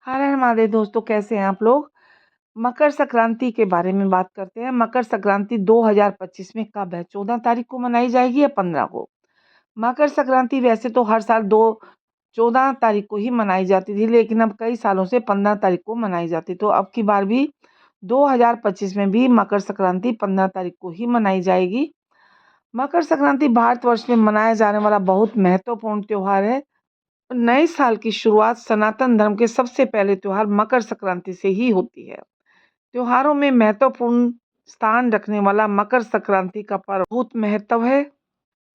हर हर महादेव दोस्तों, कैसे हैं आप लोग। मकर संक्रांति के बारे में बात करते हैं। मकर संक्रांति 2025 में कब है? 14 तारीख को मनाई जाएगी या 15 को? मकर संक्रांति वैसे तो हर साल दो 14 तारीख को ही मनाई जाती थी, लेकिन अब कई सालों से 15 तारीख को मनाई जाती। तो अब की बार भी 2025 में भी मकर संक्रांति 15 तारीख को ही मनाई जाएगी। मकर संक्रांति भारतवर्ष में मनाया जाने वाला बहुत महत्वपूर्ण त्योहार है। नए साल की शुरुआत सनातन धर्म के सबसे पहले त्योहार मकर संक्रांति से ही होती है। त्योहारों में महत्वपूर्ण स्थान रखने वाला मकर संक्रांति का पर्व बहुत महत्व है।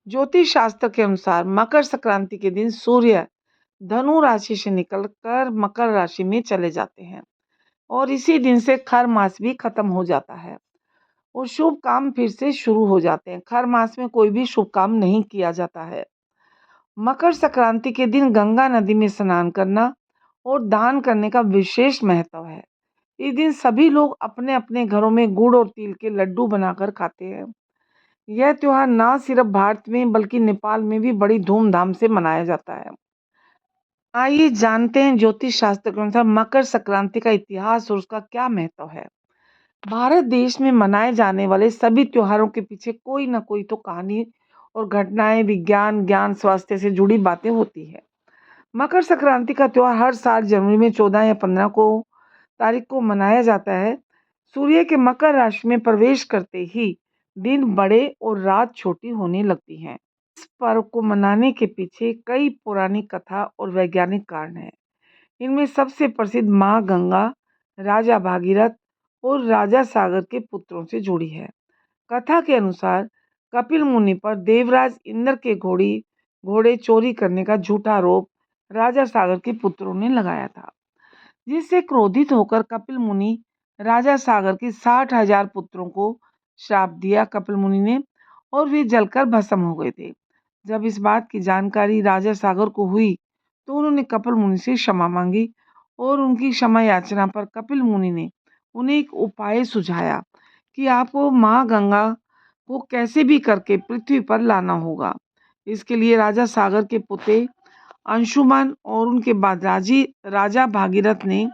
ज्योतिष शास्त्र के अनुसार मकर संक्रांति के दिन सूर्य धनु राशि से निकलकर मकर राशि में चले जाते हैं और इसी दिन से खर मास भी खत्म हो जाता है और शुभ काम फिर से शुरू हो जाते हैं। खर मास में कोई भी शुभ काम नहीं किया जाता है। मकर संक्रांति के दिन गंगा नदी में स्नान करना और दान करने का विशेष महत्व है। इस दिन सभी लोग अपने अपने घरों में गुड़ और तिल के लड्डू बनाकर खाते हैं। यह त्योहार न सिर्फ भारत में बल्कि नेपाल में भी बड़ी धूमधाम से मनाया जाता है। आइए जानते हैं ज्योतिष शास्त्र के अनुसार मकर संक्रांति का इतिहास और उसका क्या महत्व है। भारत देश में मनाए जाने वाले सभी त्योहारों के पीछे कोई ना कोई तो कहानी और घटनाएं, विज्ञान, ज्ञान, स्वास्थ्य से जुड़ी बातें होती है। मकर संक्रांति का त्योहार हर साल जनवरी में 14 या 15 को तारीख को मनाया जाता है। सूर्य के मकर राशि में प्रवेश करते ही दिन बड़े और रात छोटी होने लगती है। इस पर्व को मनाने के पीछे कई पुरानी कथा और वैज्ञानिक कारण हैं। इनमें सबसे प्रसिद्ध माँ गंगा, राजा भागीरथ और राजा सागर के पुत्रों से जुड़ी है। कथा के अनुसार कपिल मुनि पर देवराज इंद्र के घोड़े चोरी करने का झूठा आरोप राजा सागर के पुत्रों ने लगाया था, जिससे क्रोधित होकर कपिल मुनि राजा सागर के 60,000 पुत्रों को श्राप दिया कपिल मुनि ने और वे जलकर भस्म हो गए थे। जब इस बात की जानकारी राजा सागर को हुई तो उन्होंने कपिल मुनि से क्षमा मांगी और उनकी क्षमा याचना पर कपिल मुनि ने उन्हें एक उपाय सुझाया कि आपको माँ गंगा को कैसे भी करके पृथ्वी पर लाना होगा। इसके लिए राजा सागर के पुत्र अंशुमन और उनके बाद राजा भागीरथ ने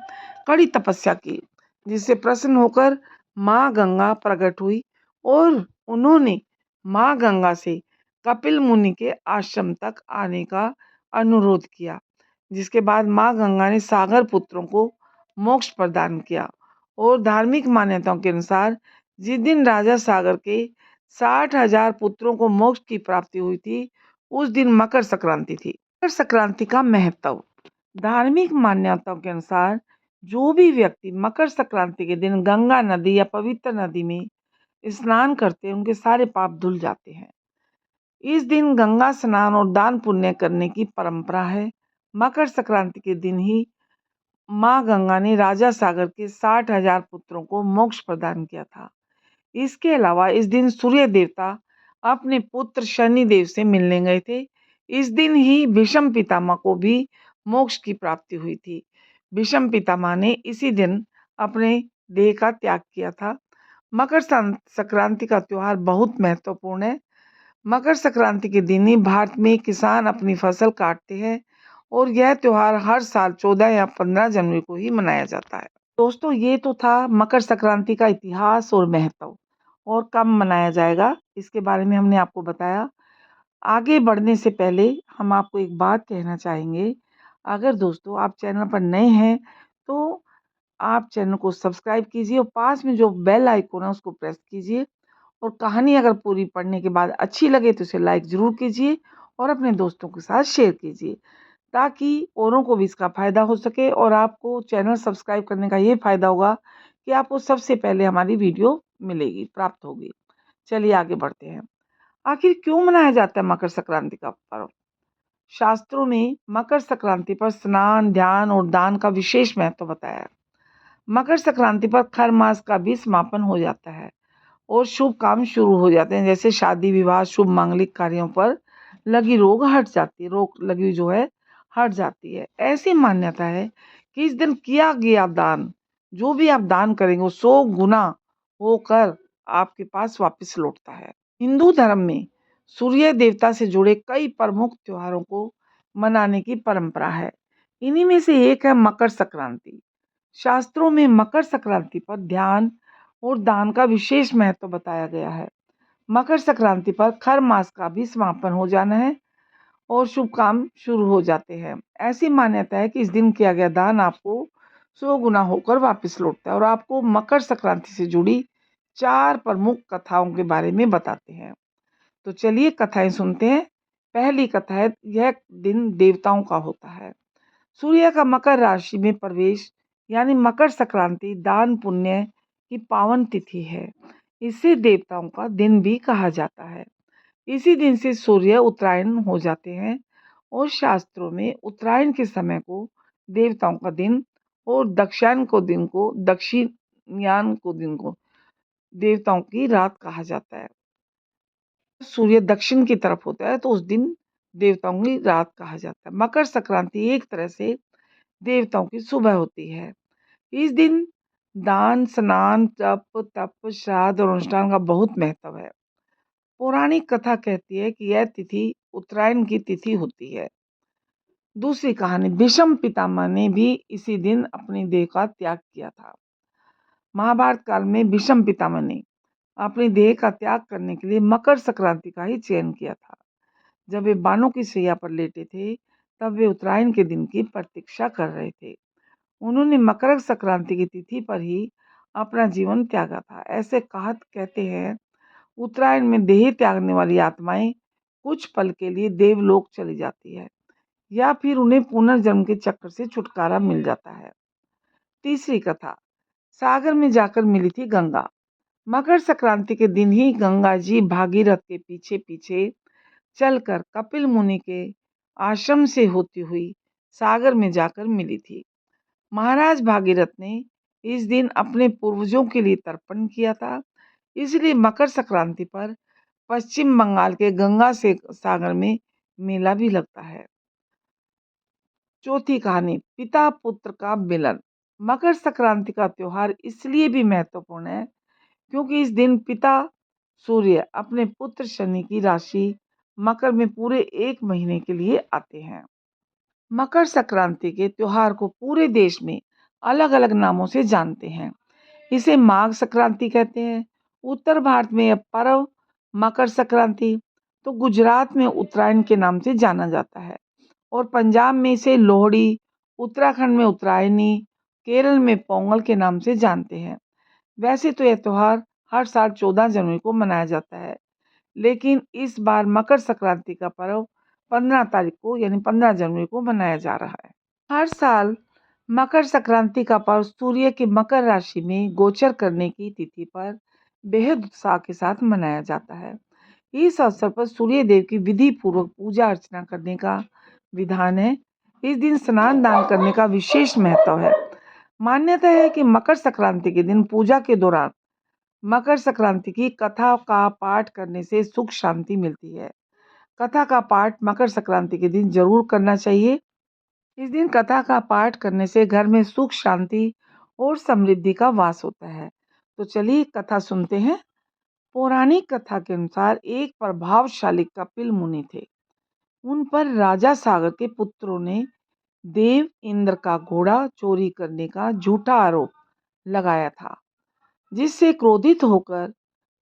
कड़ी तपस्या की, जिससे प्रसन्न होकर माँ गंगा प्रकट हुई और उन्होंने माँ गंगा से कपिल मुनि के आश्रम तक आने का अनुरोध किया, जिसके बाद माँ गंगा ने सागर पुत्रों को मोक्ष प्रदान किया। और धार्मिक मान्यताओं के अनुसार जिस दिन राजा सागर के 60,000 पुत्रों को मोक्ष की प्राप्ति हुई थी, उस दिन मकर संक्रांति थी। मकर संक्रांति का महत्व। धार्मिक मान्यताओं के अनुसार जो भी व्यक्ति मकर संक्रांति के दिन गंगा नदी या पवित्र नदी में स्नान करते हैं, उनके सारे पाप धुल जाते हैं। इस दिन गंगा स्नान और दान पुण्य करने की परंपरा है। मकर संक्रांति के दिन ही माँ गंगा ने राजा सागर के 60,000 पुत्रों को मोक्ष प्रदान किया था। इसके अलावा इस दिन सूर्य देवता अपने पुत्र शनि देव से मिलने गए थे। इस दिन ही भीष्म पितामह को भी मोक्ष की प्राप्ति हुई थी। भीष्म पितामह ने इसी दिन अपने देह का त्याग किया था। मकर संक्रांति का त्योहार बहुत महत्वपूर्ण है। मकर संक्रांति के दिन ही भारत में किसान अपनी फसल काटते हैं और यह त्योहार हर साल 14 या 15 जनवरी को ही मनाया जाता है। दोस्तों, ये तो था मकर संक्रांति का इतिहास और महत्व और कब मनाया जाएगा, इसके बारे में हमने आपको बताया। आगे बढ़ने से पहले हम आपको एक बात कहना चाहेंगे। अगर दोस्तों आप चैनल पर नए हैं तो आप चैनल को सब्सक्राइब कीजिए और पास में जो बेल आइकन है उसको प्रेस कीजिए। और कहानी अगर पूरी पढ़ने के बाद अच्छी लगे तो इसे लाइक ज़रूर कीजिए और अपने दोस्तों के साथ शेयर कीजिए, ताकि औरों को भी इसका फ़ायदा हो सके। और आपको चैनल सब्सक्राइब करने का ये फ़ायदा होगा कि आपको सबसे पहले हमारी वीडियो मिलेगी, प्राप्त होगी। चलिए आगे बढ़ते हैं। आखिर क्यों मनाया जाता है मकर संक्रांति का पर्व? शास्त्रों में मकर संक्रांति पर स्नान, ध्यान और दान का विशेष महत्व बताया है। मकर संक्रांति पर खर मास का भी समापन हो जाता है और शुभ काम शुरू हो जाते हैं, जैसे शादी विवाह, शुभ मांगलिक कार्यों पर रोक लगी जो है हट जाती है। ऐसी मान्यता है कि इस दिन किया गया दान, जो भी आप दान करेंगे वो 100 गुना होकर आपके पास वापस लौटता है। हिंदू धर्म में सूर्य देवता से जुड़े कई प्रमुख त्योहारों को मनाने की परंपरा है। इन्हीं में से एक है मकर संक्रांति। शास्त्रों में मकर संक्रांति पर ध्यान और दान का विशेष महत्व बताया गया है। मकर संक्रांति पर खर मास का भी समापन हो जाना है और शुभ काम शुरू हो जाते हैं। ऐसी मान्यता है कि इस दिन किया गया दान आपको 100 गुना होकर वापस लौटता है। और आपको मकर संक्रांति से जुड़ी 4 प्रमुख कथाओं के बारे में बताते हैं। तो चलिए कथाएं सुनते हैं। पहली कथा है, यह दिन देवताओं का होता है। सूर्य का मकर राशि में प्रवेश यानी मकर संक्रांति दान पुण्य की पावन तिथि है। इसे देवताओं का दिन भी कहा जाता है। इसी दिन से सूर्य उत्तरायण हो जाते हैं और शास्त्रों में उत्तरायण के समय को देवताओं का दिन और दक्षिणायन को दिन को देवताओं की रात कहा जाता है। सूर्य दक्षिण की तरफ होता है तो उस दिन देवताओं की रात कहा जाता है। मकर संक्रांति एक तरह से देवताओं की सुबह होती है। इस दिन दान, स्नान, तप, श्राद्ध और अनुष्ठान का बहुत महत्व है। पौराणिक कथा कहती है कि यह तिथि उत्तरायण की तिथि होती है। दूसरी कहानी, भीष्म पितामह ने भी इसी दिन अपनी देह का त्याग किया था। महाभारत काल में भीष्म पितामह ने अपनी देह का त्याग करने के लिए मकर संक्रांति का ही चयन किया था। जब वे बाणों की शैया पर लेटे थे तब वे उत्तरायण के दिन की प्रतीक्षा कर रहे थे। उन्होंने मकर संक्रांति की तिथि पर ही अपना जीवन त्यागा था। ऐसे कहते हैं उत्तरायण में देह त्यागने वाली आत्माएं कुछ पल के लिए देवलोक चली जाती है या फिर उन्हें पुनर्जन्म के चक्र से छुटकारा मिल जाता है। तीसरी कथा, सागर में जाकर मिली थी गंगा। मकर संक्रांति के दिन ही गंगा जी भागीरथ के पीछे पीछे चलकर कपिल मुनि के आश्रम से होती हुई सागर में जाकर मिली थी। महाराज भागीरथ ने इस दिन अपने पूर्वजों के लिए तर्पण किया था। इसलिए मकर संक्रांति पर पश्चिम बंगाल के गंगा से सागर में मेला भी लगता है। चौथी कहानी, पिता पुत्र का मिलन। मकर संक्रांति का त्योहार इसलिए भी महत्वपूर्ण है क्योंकि इस दिन पिता सूर्य अपने पुत्र शनि की राशि मकर में पूरे 1 महीने के लिए आते हैं। मकर संक्रांति के त्योहार को पूरे देश में अलग अलग नामों से जानते हैं। इसे माघ संक्रांति कहते हैं। उत्तर भारत में यह पर्व मकर संक्रांति तो गुजरात में उत्तरायण के नाम से जाना जाता है और पंजाब में इसे लोहड़ी, उत्तराखंड में उत्तरायणी, केरल में पोंगल के नाम से जानते हैं। वैसे तो यह त्योहार हर साल 14 जनवरी को मनाया जाता है, लेकिन इस बार मकर संक्रांति का पर्व 15 तारीख को यानी 15 जनवरी को मनाया जा रहा है। हर साल मकर संक्रांति का पर्व सूर्य के मकर राशि में गोचर करने की तिथि पर बेहद उत्साह के साथ मनाया जाता है। इस अवसर पर सूर्य देव की विधि पूर्वक पूजा अर्चना करने का विधान है। इस दिन स्नान दान करने का विशेष महत्व है। मान्यता है कि मकर संक्रांति के दिन पूजा के दौरान मकर संक्रांति की कथा का पाठ करने से सुख शांति मिलती है। कथा का पाठ मकर संक्रांति के दिन जरूर करना चाहिए। इस दिन कथा का पाठ करने से घर में सुख शांति और समृद्धि का वास होता है। तो चलिए कथा सुनते हैं। पौराणिक कथा के अनुसार एक प्रभावशाली कपिल मुनि थे। उन पर राजा सागर के पुत्रों ने देव इंद्र का घोड़ा चोरी करने का झूठा आरोप लगाया था, जिससे क्रोधित होकर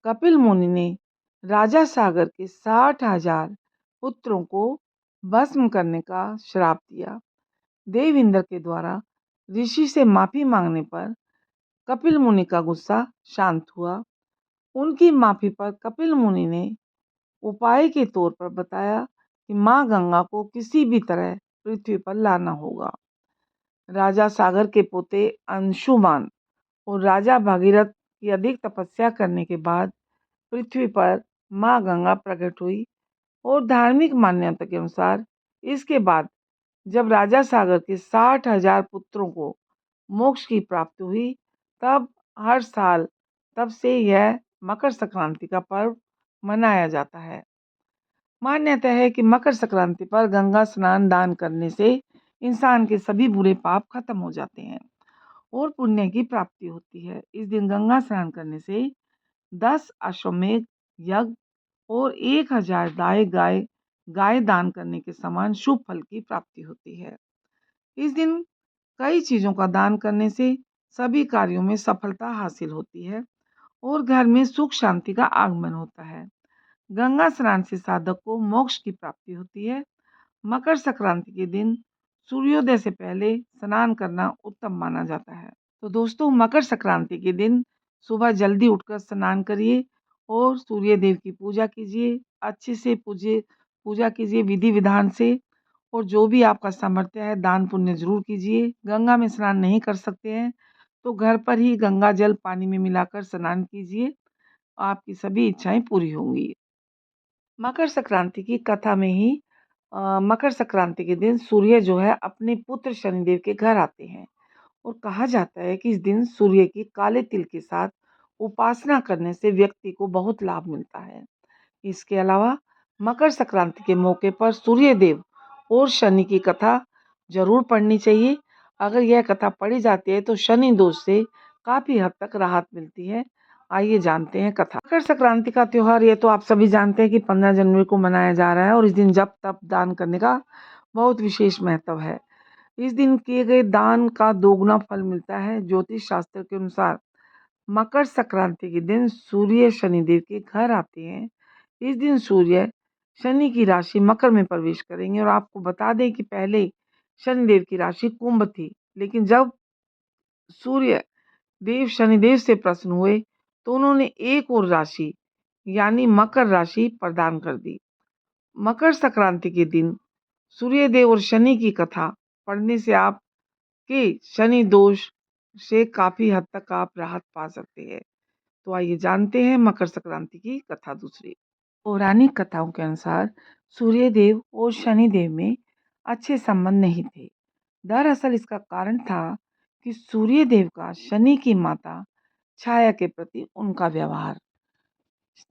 कपिल मुनि ने राजा सागर के 60,000 पुत्रों को भस्म करने का श्राप दिया। देव इंद्र के द्वारा ऋषि से माफी मांगने पर कपिल मुनि का गुस्सा शांत हुआ। उनकी माफी पर कपिल मुनि ने उपाय के तौर पर बताया कि माँ गंगा को किसी भी तरह पृथ्वी पर लाना होगा। राजा सागर के पोते अंशुमान और राजा भागीरथ की अधिक तपस्या करने के बाद पृथ्वी पर माँ गंगा प्रकट हुई और धार्मिक मान्यता के अनुसार इसके बाद जब राजा सागर के 60,000 पुत्रों को मोक्ष की प्राप्ति हुई तब हर साल तब से यह मकर संक्रांति का पर्व मनाया जाता है। मान्यता है कि मकर संक्रांति पर गंगा स्नान दान करने से इंसान के सभी बुरे पाप खत्म हो जाते हैं और पुण्य की प्राप्ति होती है। इस दिन गंगा स्नान करने से 10 अश्वमेध यज्ञ और 1,000 गाय दान करने के समान शुभ फल की प्राप्ति होती है। इस दिन कई चीज़ों का दान करने से सभी कार्यों में सफलता हासिल होती है और घर में सुख शांति का आगमन होता है। गंगा स्नान से साधक को मोक्ष की प्राप्ति होती है। मकर संक्रांति के दिन सूर्योदय से पहले स्नान करना उत्तम माना जाता है। तो दोस्तों, मकर संक्रांति के दिन सुबह जल्दी उठकर स्नान करिए और सूर्य देव की पूजा कीजिए। अच्छे से पूजा कीजिए विधि विधान से, और जो भी आपका सामर्थ्य है दान पुण्य जरूर कीजिए। गंगा में स्नान नहीं कर सकते हैं तो घर पर ही गंगा जल पानी में मिलाकर स्नान कीजिए, आपकी सभी इच्छाएं पूरी होंगी। मकर संक्रांति की कथा में ही मकर संक्रांति के दिन सूर्य जो है अपने पुत्र शनिदेव के घर आते हैं, और कहा जाता है कि इस दिन सूर्य की काले तिल के साथ उपासना करने से व्यक्ति को बहुत लाभ मिलता है। इसके अलावा मकर संक्रांति के मौके पर सूर्य देव और शनि की कथा जरूर पढ़नी चाहिए। अगर यह कथा पढ़ी जाती है तो शनि दोष से काफी हद तक राहत मिलती है। आइए जानते हैं कथा। मकर संक्रांति का त्योहार ये तो आप सभी जानते हैं कि 15 जनवरी को मनाया जा रहा है, और इस दिन जप तप दान करने का बहुत विशेष महत्व है। इस दिन किए गए दान का दोगुना फल मिलता है। ज्योतिष शास्त्र के अनुसार मकर संक्रांति के दिन सूर्य शनिदेव के घर आते हैं। इस दिन सूर्य शनि की राशि मकर में प्रवेश करेंगे, और आपको बता दें कि पहले शनिदेव की राशि कुंभ थी, लेकिन जब सूर्य देव शनिदेव से प्रसन्न हुए तो उन्होंने एक और राशि यानी मकर राशि प्रदान कर दी। मकर संक्रांति के दिन सूर्य देव और शनि की कथा पढ़ने से आपके शनि दोष से काफी हद तक आप राहत पा सकते हैं। तो आइए जानते हैं मकर संक्रांति की कथा दूसरी। पौराणिक कथाओं के अनुसार सूर्य देव और शनि देव में अच्छे संबंध नहीं थे। दरअसल इसका कारण था कि सूर्य देव का शनि की माता छाया के प्रति उनका व्यवहार।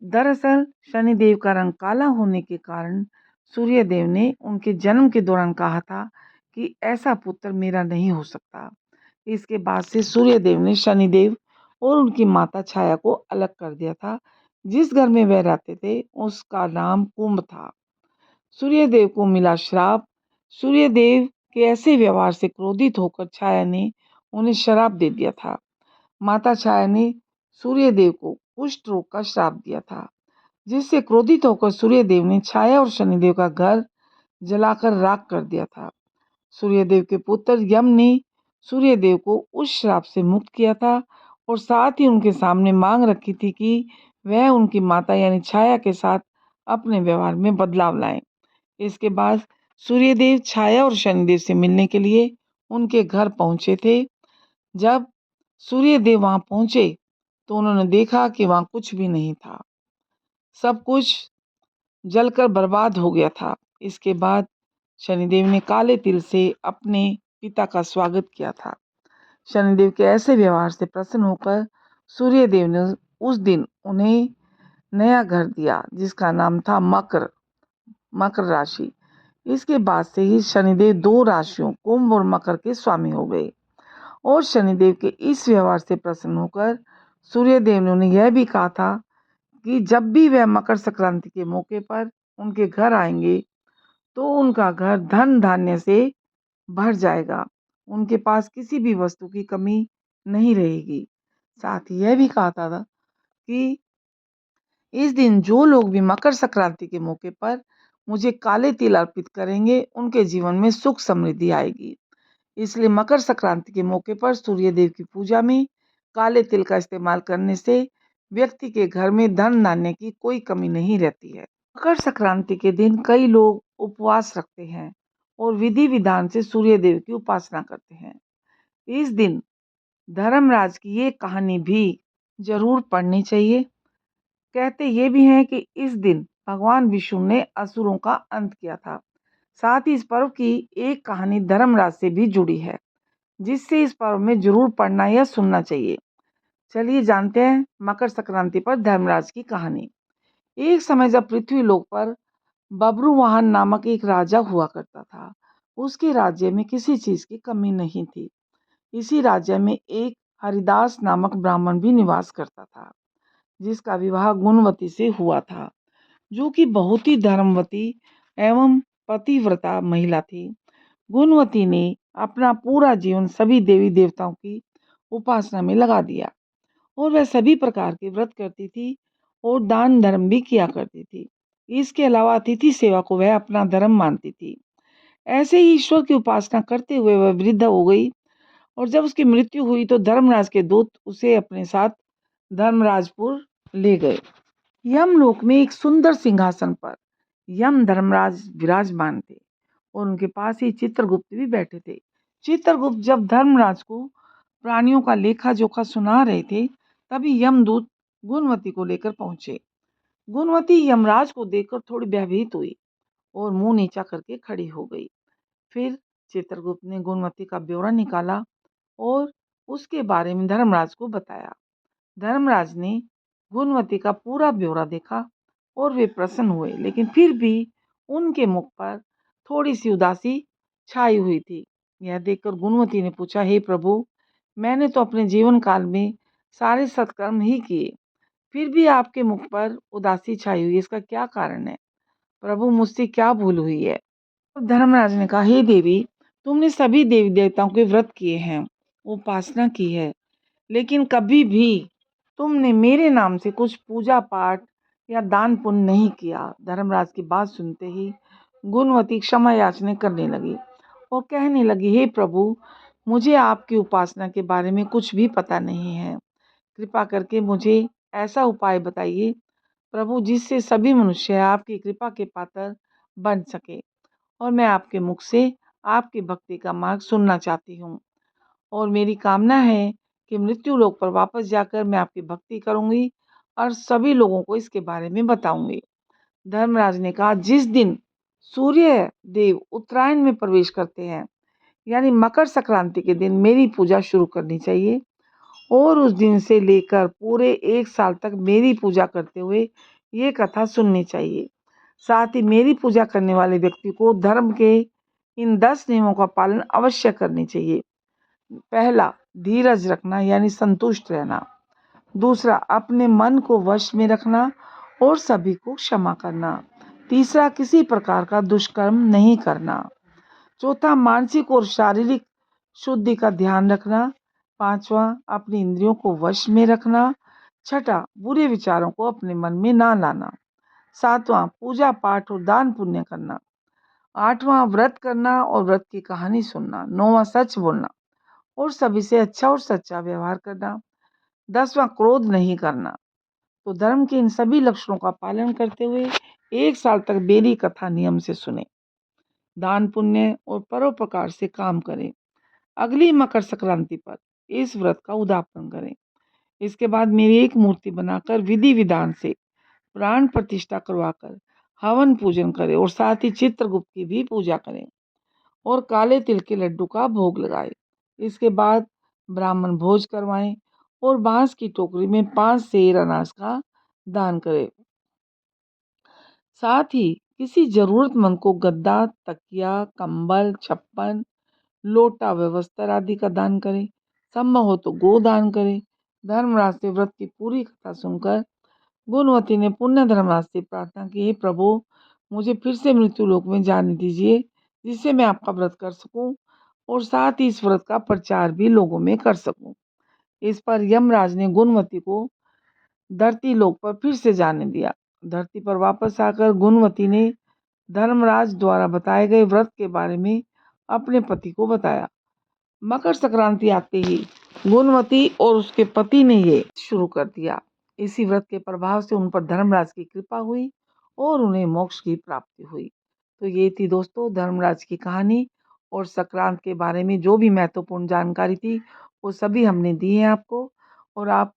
दरअसल शनिदेव का रंग काला होने के कारण सूर्य देव ने उनके जन्म के दौरान कहा था कि ऐसा पुत्र मेरा नहीं हो सकता। इसके बाद से सूर्य देव ने शनिदेव और उनकी माता छाया को अलग कर दिया था। जिस घर में वह रहते थे उसका नाम कुंभ था। सूर्य देव को मिला श्राप। सूर्य देव के ऐसे व्यवहार से क्रोधित होकर छाया ने उन्हें श्राप दे दिया था। माता छाया ने सूर्य देव को कुष्ठ रोग का श्राप दिया था, जिससे क्रोधित होकर सूर्य देव ने छाया और शनिदेव का घर जलाकर राख कर दिया था। सूर्यदेव के पुत्र यम ने सूर्यदेव को उस श्राप से मुक्त किया था, और साथ ही उनके सामने मांग रखी थी कि वह उनकी माता यानी छाया के साथ अपने व्यवहार में बदलाव लाएं। इसके बाद सूर्यदेव छाया और शनिदेव से मिलने के लिए उनके घर पहुंचे थे। जब सूर्यदेव वहां पहुंचे तो उन्होंने देखा कि वहां कुछ भी नहीं था, सब कुछ जलकर बर्बाद हो गया था। इसके बाद शनिदेव ने काले तिल से अपने पिता का स्वागत किया था। शनिदेव के ऐसे व्यवहार से प्रसन्न होकर सूर्यदेव ने उस दिन उन्हें नया घर दिया, जिसका नाम था मकर मकर राशि। इसके बाद से ही शनिदेव दो राशियों कुंभ और मकर के स्वामी हो गए, और शनिदेव के इस व्यवहार से प्रसन्न होकर सूर्यदेव ने उन्हें यह भी कहा था कि जब भी वह मकर संक्रांति के मौके पर उनके घर आएंगे तो उनका घर धन धान्य से भर जाएगा, उनके पास किसी भी वस्तु की कमी नहीं रहेगी। साथ ही यह भी कहा था कि इस दिन जो लोग भी मकर संक्रांति के मौके पर मुझे काले तिल अर्पित करेंगे उनके जीवन में सुख समृद्धि आएगी। इसलिए मकर संक्रांति के मौके पर सूर्य देव की पूजा में काले तिल का इस्तेमाल करने से व्यक्ति के घर में धन धान्य की कोई कमी नहीं रहती है। मकर संक्रांति के दिन कई लोग उपवास रखते हैं और विधि विधान से सूर्य देव की उपासना करते हैं। इस दिन धर्मराज की ये कहानी भी जरूर पढ़नी चाहिए। कहते ये भी हैं कि इस दिन भगवान विष्णु ने असुरों का अंत किया था। साथ ही इस पर्व की एक कहानी धर्मराज से भी जुड़ी है, जिससे इस पर्व में जरूर पढ़ना या सुनना चाहिए। चलिए जानते हैं मकर संक्रांति पर धर्मराज की कहानी। एक समय जब पृथ्वी लोक पर बब्रुवाहन नामक एक राजा हुआ करता था। उसके राज्य में किसी चीज की कमी नहीं थी। इसी राज्य में एक हरिदास नामक ब्राह्मण भी निवास करता था, जिसका विवाह गुणवती से हुआ था, जो कि बहुत ही धर्मवती एवं पतिव्रता महिला थी। गुणवती ने अपना पूरा जीवन सभी देवी देवताओं की उपासना में लगा दिया और वह सभी प्रकार के व्रत करती थी और दान धर्म भी किया करती थी। इसके अलावा अतिथि सेवा को वह अपना धर्म मानती थी। ऐसे ही ईश्वर की उपासना करते हुए वह वृद्ध हो गई और जब उसकी मृत्यु हुई तो धर्मराज के दूत उसे अपने साथ धर्मराजपुर ले गए। यमलोक में एक सुंदर सिंहासन पर यम धर्मराज विराजमान थे और उनके पास ही चित्रगुप्त भी बैठे थे। चित्रगुप्त जब धर्मराज को प्राणियों का लेखा जोखा सुना रहे थे, तभी यमदूत गुणवती को लेकर पहुंचे। गुणवती यमराज को देखकर थोड़ी भयभीत हुई और मुंह नीचा करके खड़ी हो गई। फिर चित्रगुप्त ने गुणवती का ब्यौरा निकाला और उसके बारे में धर्मराज को बताया। धर्मराज ने गुणवती का पूरा ब्यौरा देखा और वे प्रसन्न हुए, लेकिन फिर भी उनके मुख पर थोड़ी सी उदासी छाई हुई थी। यह देखकर गुणवती ने पूछा, हे प्रभु, मैंने तो अपने जीवन काल में सारे सत्कर्म ही किए, फिर भी आपके मुख पर उदासी छाई हुई, इसका क्या कारण है? प्रभु, मुझसे क्या भूल हुई है? धर्मराज ने कहा, हे देवी, तुमने सभी देवी देवताओं के व्रत किए हैं, उपासना की है, लेकिन कभी भी तुमने मेरे नाम से कुछ पूजा पाठ या दान पुण्य नहीं किया। धर्मराज की बात सुनते ही गुणवती क्षमा याचना करने लगी और कहने लगी, हे प्रभु, मुझे आपकी उपासना के बारे में कुछ भी पता नहीं है। कृपा करके मुझे ऐसा उपाय बताइए प्रभु, जिससे सभी मनुष्य आपकी कृपा के पात्र बन सके और मैं आपके मुख से आपकी भक्ति का मार्ग सुनना चाहती हूँ और मेरी कामना है कि मृत्यु लोक पर वापस जाकर मैं आपकी भक्ति करूंगी और सभी लोगों को इसके बारे में बताऊंगी। धर्मराज ने कहा, जिस दिन सूर्य देव उत्तरायण में प्रवेश करते हैं, यानी मकर संक्रांति के दिन मेरी पूजा शुरू करनी चाहिए और उस दिन से लेकर पूरे 1 साल तक मेरी पूजा करते हुए ये कथा सुननी चाहिए। साथ ही मेरी पूजा करने वाले व्यक्ति को धर्म के इन 10 नियमों का पालन अवश्य करनी चाहिए। पहला, धीरज रखना यानी संतुष्ट रहना। दूसरा, अपने मन को वश में रखना और सभी को क्षमा करना। तीसरा, किसी प्रकार का दुष्कर्म नहीं करना। चौथा, मानसिक और शारीरिक शुद्धि का ध्यान रखना। पांचवा, अपनी इंद्रियों को वश में रखना। छठा, बुरे विचारों को अपने मन में ना लाना। सातवां, पूजा पाठ और दान पुण्य करना। आठवां, व्रत करना और व्रत की कहानी सुनना। नौवां, सच बोलना और सभी से अच्छा और सच्चा व्यवहार करना। 10वां, क्रोध नहीं करना। तो धर्म के इन सभी लक्षणों का पालन करते हुए 1 साल तक मेरी कथा नियम से सुने, दान पुण्य और परोपकार से काम करें। अगली मकर संक्रांति पर इस व्रत का उद्यापन करें। इसके बाद मेरी एक मूर्ति बनाकर विधि विधान से प्राण प्रतिष्ठा करवाकर हवन पूजन करें और साथ ही चित्रगुप्त की भी पूजा करें और काले तिल के लड्डू का भोग लगाएं। इसके बाद ब्राह्मण भोज करवाएं और बांस की टोकरी में 5 सेर अनाज का दान करें। साथ ही किसी जरूरतमंद को गद्दा, तकिया, कंबल, छप्पन, लोटा व वस्त्र आदि का दान करें। संभव हो तो गोदान करें। धर्मराज से व्रत की पूरी कथा सुनकर गुणवती ने पुण्य धर्मराज से प्रार्थना की, हे प्रभु, मुझे फिर से मृत्यु लोक में जाने दीजिए, जिससे मैं आपका व्रत कर सकूं और साथ ही इस व्रत का प्रचार भी लोगों में कर सकूं। इस पर यमराज ने गुणवती को धरती लोक पर फिर से जाने दिया। धरती पर वापस आकर गुणवती ने धर्मराज द्वारा बताए गए व्रत के बारे में अपने पति को बताया। मकर संक्रांति आते ही गुणवती और उसके पति ने ये शुरू कर दिया। इसी व्रत के प्रभाव से उन पर धर्मराज की कृपा हुई और उन्हें मोक्ष की प्राप्ति हुई। तो ये थी दोस्तों धर्मराज की कहानी और संक्रांत के बारे में जो भी महत्वपूर्ण जानकारी थी वो सभी हमने दी है आपको। और आप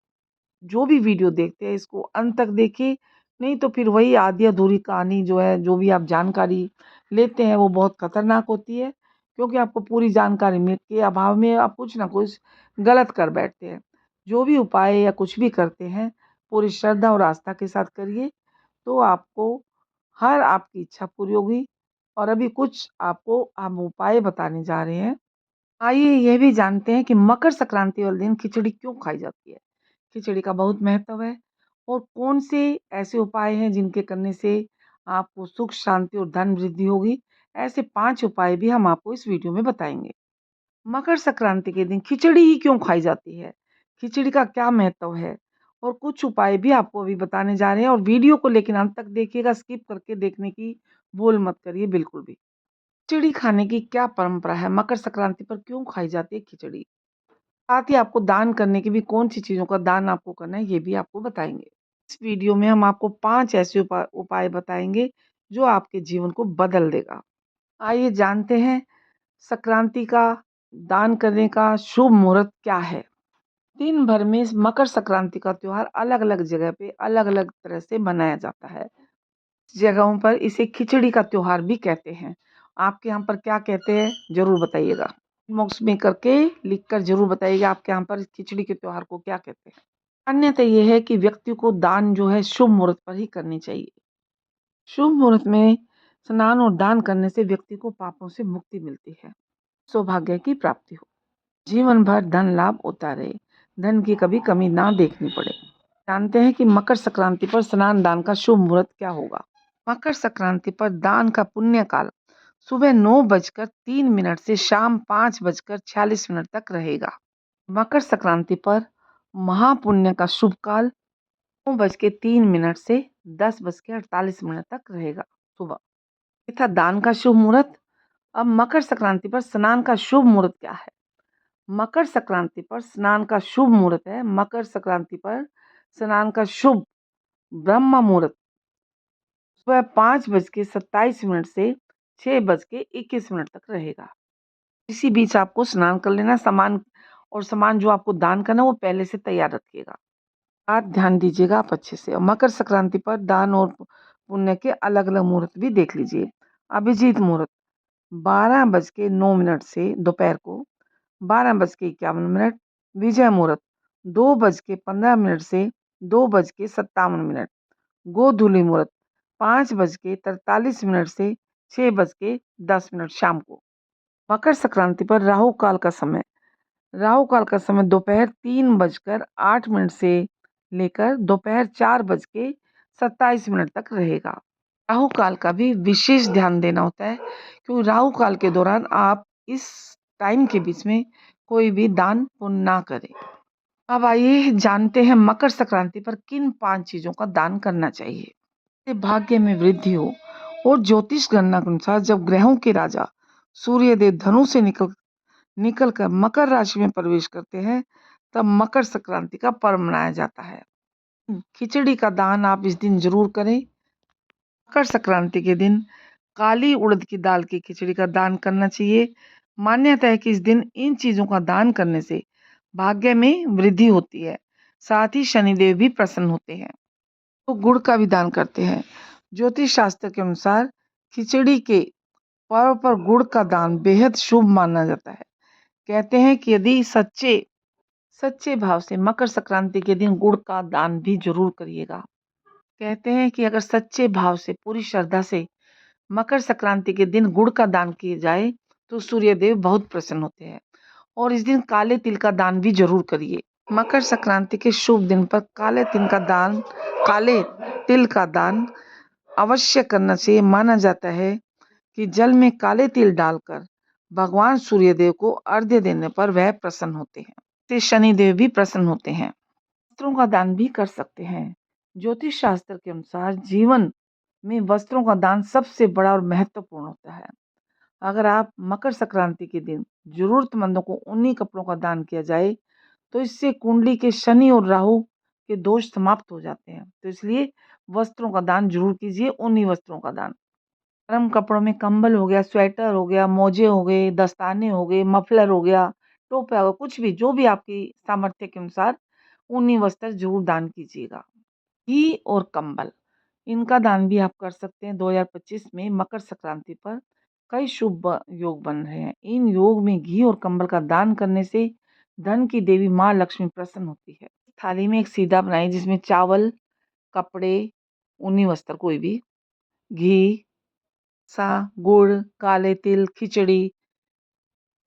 जो भी वीडियो देखते हैं इसको अंत तक देखिए, नहीं तो फिर वही आधी अधूरी कहानी जो है, जो भी आप जानकारी लेते हैं वो बहुत खतरनाक होती है, क्योंकि आपको पूरी जानकारी मिल के अभाव में आप कुछ ना कुछ गलत कर बैठते हैं। जो भी उपाय या कुछ भी करते हैं पूरी श्रद्धा और आस्था के साथ करिए, तो आपको हर आपकी इच्छा पूरी होगी। और अभी कुछ आपको हम उपाय बताने जा रहे हैं। आइए यह भी जानते हैं कि मकर संक्रांति वाले दिन खिचड़ी क्यों खाई जाती है। खिचड़ी का बहुत महत्व है और कौन से ऐसे उपाय हैं जिनके करने से आपको सुख शांति और धन वृद्धि होगी। ऐसे 5 उपाय भी हम आपको इस वीडियो में बताएंगे। मकर संक्रांति के दिन खिचड़ी ही क्यों खाई जाती है? खिचड़ी का क्या महत्व है? और कुछ उपाय भी आपको अभी बताने जा रहे हैं और वीडियो को लेकिन अंत तक देखिएगा, स्किप करके देखने की भूल मत करिए बिल्कुल भी। खिचड़ी खाने की क्या परंपरा है? मकर संक्रांति पर क्यों खाई जाती है खिचड़ी? साथ ही आपको दान करने की भी कौन-सी चीज़ों का दान आपको करना है, ये भी आपको बताएँगे। इस वीडियो में हम आपको 5 ऐसे उपाय बताएँगे, जो आपके जीवन को बदल देगा। आइए जानते हैं संक्रांति का दान करने का शुभ मुहूर्त क्या है? दिन भर में इस मकर संक्रांति का त्योहार अलग-अलग जगह पे अलग-अलग तरह से मनाया जाता है। जगहों पर इसे खिचड़ी का त्योहार भी कहते हैं। आपके यहाँ पर क्या कहते हैं? ज़रूर बताइएगा। बॉक्स में करके लिखकर ज़रूर बताइएगा आपके यहाँ पर खिचड़ी के त्योहार को क्या कहते हैं? मान्यता ये है कि व्यक्ति को दान जो है शुभ मुहूर्त पर ही करनी चाहिए। शुभ मुहूर्त में स्नान और दान करने से व्यक्ति को पापों से मुक्ति मिलती है, सौभाग्य की प्राप्ति हो, जीवन भर धन लाभ होता रहे, धन की कभी कमी ना देखनी पड़े। जानते हैं कि मकर संक्रांति पर स्नान दान का शुभ मुहूर्त क्या होगा? मकर संक्रांति पर दान का पुण्य काल सुबह 9:03 से शाम 5:46 तक रहेगा। मकर संक्रांति पर महापुण्य का शुभ काल 9:03 से 10:48 तक रहेगा सुबह। ये था दान का शुभ मुहूर्त। अब मकर संक्रांति पर स्नान का शुभ मुहूर्त क्या है? मकर संक्रांति पर स्नान का शुभ मुहूर्त है, मकर संक्रांति पर स्नान का शुभ ब्रह्म मुहूर्त सुबह 5:27 से 6:21 तक रहेगा। इसी बीच आपको स्नान कर लेना, सामान जो आपको दान करना है वो पहले से तैयार रखिएगा। बात ध्यान दीजिएगा आप अच्छे से। और मकर संक्रांति पर दान और पुण्य के अलग-अलग मुहूर्त भी देख लीजिए। अभिजीत मुहूर्त 12:09 से दोपहर को 12:51, विजय मुहूर्त 2:15 से 2:57, गोधूली मुहूर्त 5:43 से 6:10 शाम को। मकर संक्रांति पर राहु काल का समय दोपहर 3:08 से लेकर दोपहर 4:27 तक रहेगा। राहु काल का भी विशेष ध्यान देना होता है, क्योंकि राहु काल के दौरान आप इस टाइम के बीच में कोई भी दान पुण्य ना करें। अब आइए जानते हैं मकर संक्रांति पर किन 5 चीज़ों का दान करना चाहिए। इससे भाग्य में वृद्धि हो। और ज्योतिष गणना के अनुसार जब ग्रहों के राजा सूर्यदेव धनु से निकलकर मकर राशि में प्रवेश करते हैं, तब मकर संक्रांति का पर्व मनाया जाता है। खिचड़ी का दान आप इस दिन जरूर करें। मकर संक्रांति के दिन काली उड़द की दाल की खिचड़ी का दान करना चाहिए। मान्यता है कि इस दिन इन चीजों का दान करने से भाग्य में वृद्धि होती है, साथ ही शनिदेव भी प्रसन्न होते हैं। तो गुड़ का भी दान करते हैं। ज्योतिष शास्त्र के अनुसार खिचड़ी के पर्व पर गुड़ का दान बेहद शुभ माना जाता है। कहते हैं कि यदि सच्चे भाव से मकर संक्रांति के दिन गुड़ का दान भी जरूर करिएगा। कहते हैं कि अगर सच्चे भाव से पूरी श्रद्धा से मकर संक्रांति के दिन गुड़ का दान किया जाए तो सूर्यदेव बहुत प्रसन्न होते हैं। और इस दिन काले तिल का दान भी जरूर करिए। मकर संक्रांति के शुभ दिन पर काले तिल का दान अवश्य करना चाहिए। माना जाता है कि जल में काले तिल डालकर भगवान सूर्यदेव को अर्घ्य देने पर वह प्रसन्न होते हैं। इससे शनिदेव भी प्रसन्न होते हैं। वस्त्रों का दान भी कर सकते हैं। ज्योतिष शास्त्र के अनुसार जीवन में वस्त्रों का दान सबसे बड़ा और महत्वपूर्ण होता है। अगर आप मकर संक्रांति के दिन जरूरतमंदों को उन्हीं कपड़ों का दान किया जाए तो इससे कुंडली के शनि और राहु के दोष समाप्त हो जाते हैं। तो इसलिए वस्त्रों का दान जरूर कीजिए, उन्हीं वस्त्रों का दान। गर्म कपड़ों में कंबल हो गया, स्वेटर हो गया, मोजे हो गए, दस्ताने हो गए, मफलर हो गया, टोपा हो गया, कुछ भी जो भी आपकी सामर्थ्य के अनुसार ऊनी वस्त्र जरूर दान कीजिएगा। घी और कंबल इनका दान भी आप कर सकते हैं। 2025 में मकर संक्रांति पर कई शुभ योग बन रहे हैं। इन योग में घी और कंबल का दान करने से धन की देवी माँ लक्ष्मी प्रसन्न होती है। थाली में एक सीधा बनाइए जिसमें चावल, कपड़े, ऊनी वस्त्र कोई भी, घी, गुड़, काले तिल, खिचड़ी,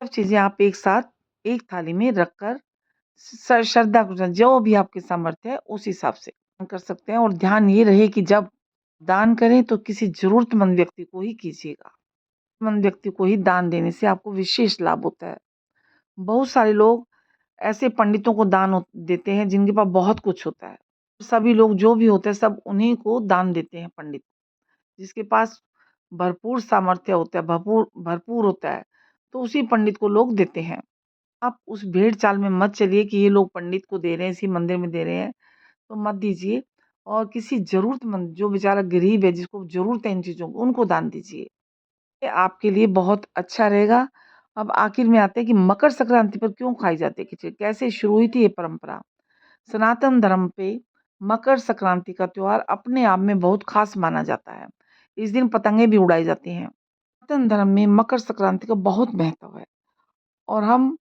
सब चीजें आप एक साथ एक थाली में रखकर श्रद्धा के साथ जो भी आपके सामर्थ्य है उस हिसाब से दान कर सकते हैं। और ध्यान ये रहे कि जब दान करें तो किसी जरूरतमंद व्यक्ति को ही कीजिएगा। जरूरतमंद व्यक्ति को ही दान देने से आपको विशेष लाभ होता है। बहुत सारे लोग ऐसे पंडितों को दान देते हैं जिनके पास बहुत कुछ होता है। सभी लोग जो भी होते हैं सब उन्हीं को दान देते हैं पंडित। जिसके पास भरपूर सामर्थ्य होता है, भरपूर भरपूर होता है, तो उसी पंडित को लोग देते हैं। आप उस भेड़-चाल में मत चलिए कि ये लोग पंडित को दे रहे हैं, इसी मंदिर में दे रहे हैं, तो मत दीजिए और किसी ज़रूरतमंद जो बेचारा गरीब है, जिसको ज़रूरत है इन चीज़ों की, उनको दान दीजिए। ये आपके लिए बहुत अच्छा रहेगा। अब आखिर में आते हैं कि मकर संक्रांति पर क्यों खाई जाती है खिचड़ी? कैसे शुरू हुई थी ये परंपरा? सनातन धर्म पे मकर संक्रांति का त्योहार अपने आप में बहुत खास माना जाता है। इस दिन पतंगे भी उड़ाई जाती हैं। सनातन धर्म में मकर संक्रांति का बहुत महत्व है और हम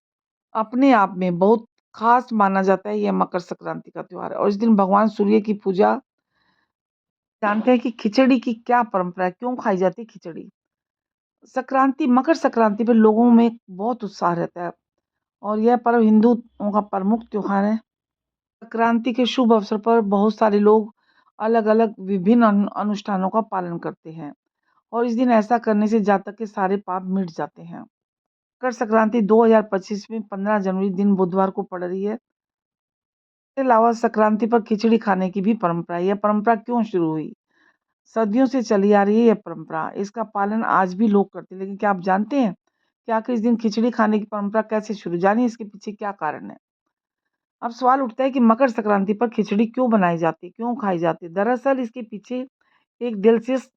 अपने आप में बहुत खास माना जाता है यह मकर संक्रांति का त्योहार और इस दिन भगवान सूर्य की पूजा जानते हैं कि खिचड़ी की क्या परंपरा है, क्यों खाई जाती है खिचड़ी? मकर संक्रांति पे लोगों में बहुत उत्साह रहता है और यह पर्व हिंदुओं का प्रमुख त्योहार है। संक्रांति के शुभ अवसर पर बहुत सारे लोग अलग-अलग विभिन्न अनुष्ठानों का पालन करते हैं और इस दिन ऐसा करने से जातक के सारे पाप मिट जाते हैं। मकर संक्रांति 2025 में 15 जनवरी दिन बुधवार को पड़ रही है। इसके अलावा संक्रांति पर खिचड़ी खाने की भी परंपरा है। यह परंपरा क्यों शुरू हुई? सदियों से चली आ रही है यह परंपरा। इसका पालन आज भी लोग करते हैं। लेकिन क्या आप जानते हैं कि आखिर इस दिन खिचड़ी खाने की परंपरा कैसे शुरू? जानिए इसके पीछे क्या कारण है? अब सवाल उठता है कि मकर संक्रांति पर खिचड़ी क्यों बनाई जाती है, क्यों खाई जाती है? दरअसल इसके पीछे एक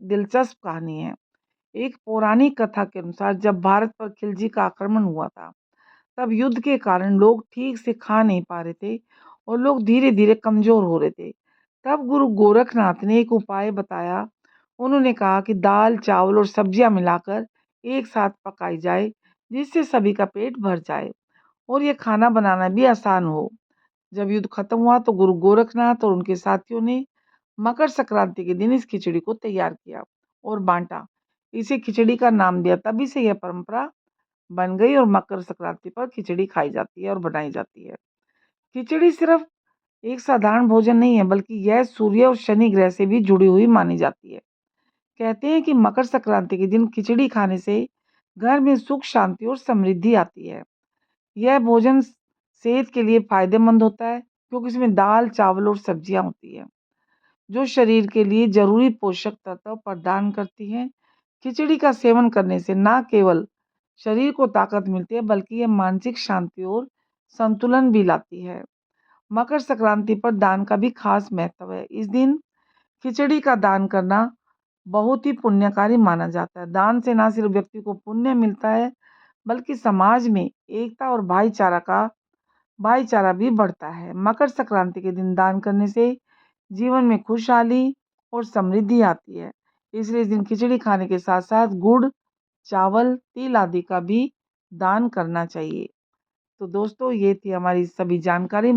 दिलचस्प कहानी है। एक पौराणिक कथा के अनुसार जब भारत पर खिलजी का आक्रमण हुआ था, तब युद्ध के कारण लोग ठीक से खा नहीं पा रहे थे और लोग धीरे-धीरे कमज़ोर हो रहे थे। तब गुरु गोरखनाथ ने एक उपाय बताया। उन्होंने कहा कि दाल, चावल और सब्जियाँ मिलाकर एक साथ पकाई जाए, जिससे सभी का पेट भर जाए और ये खाना बनाना भी आसान हो। जब युद्ध खत्म हुआ तो गुरु गोरखनाथ और उनके साथियों ने मकर संक्रांति के दिन इस खिचड़ी को तैयार किया और बांटा। इसे खिचड़ी का नाम दिया। तभी से यह परंपरा बन गई और मकर संक्रांति पर खिचड़ी खाई जाती है और बनाई जाती है। खिचड़ी सिर्फ एक साधारण भोजन नहीं है, बल्कि यह सूर्य और शनि ग्रह से भी जुड़ी हुई मानी जाती है। कहते हैं कि मकर संक्रांति के दिन खिचड़ी खाने से घर में सुख, शांति और समृद्धि आती है। यह भोजन सेहत के लिए फायदेमंद होता है क्योंकि इसमें दाल, चावल और सब्जियां होती हैं, जो शरीर के लिए जरूरी पोषक तत्व प्रदान करती हैं। खिचड़ी का सेवन करने से न केवल शरीर को ताकत मिलती है, बल्कि यह मानसिक शांति और संतुलन भी लाती है। मकर संक्रांति पर दान का भी खास महत्व है। इस दिन खिचड़ी का दान करना बहुत ही पुण्यकारी माना जाता है। दान से न सिर्फ व्यक्ति को पुण्य मिलता है, बल्कि समाज में एकता और भाईचारा भी बढ़ता है। मकर संक्रांति के दिन दान करने से जीवन में खुशहाली और समृद्धि आती है। इसलिए इस दिन खिचड़ी खाने के साथ-साथ गुड़, चावल, तिल आदि का भी दान करना चाहिए। तो दोस्तों ये थी हमारी सभी जानकारी।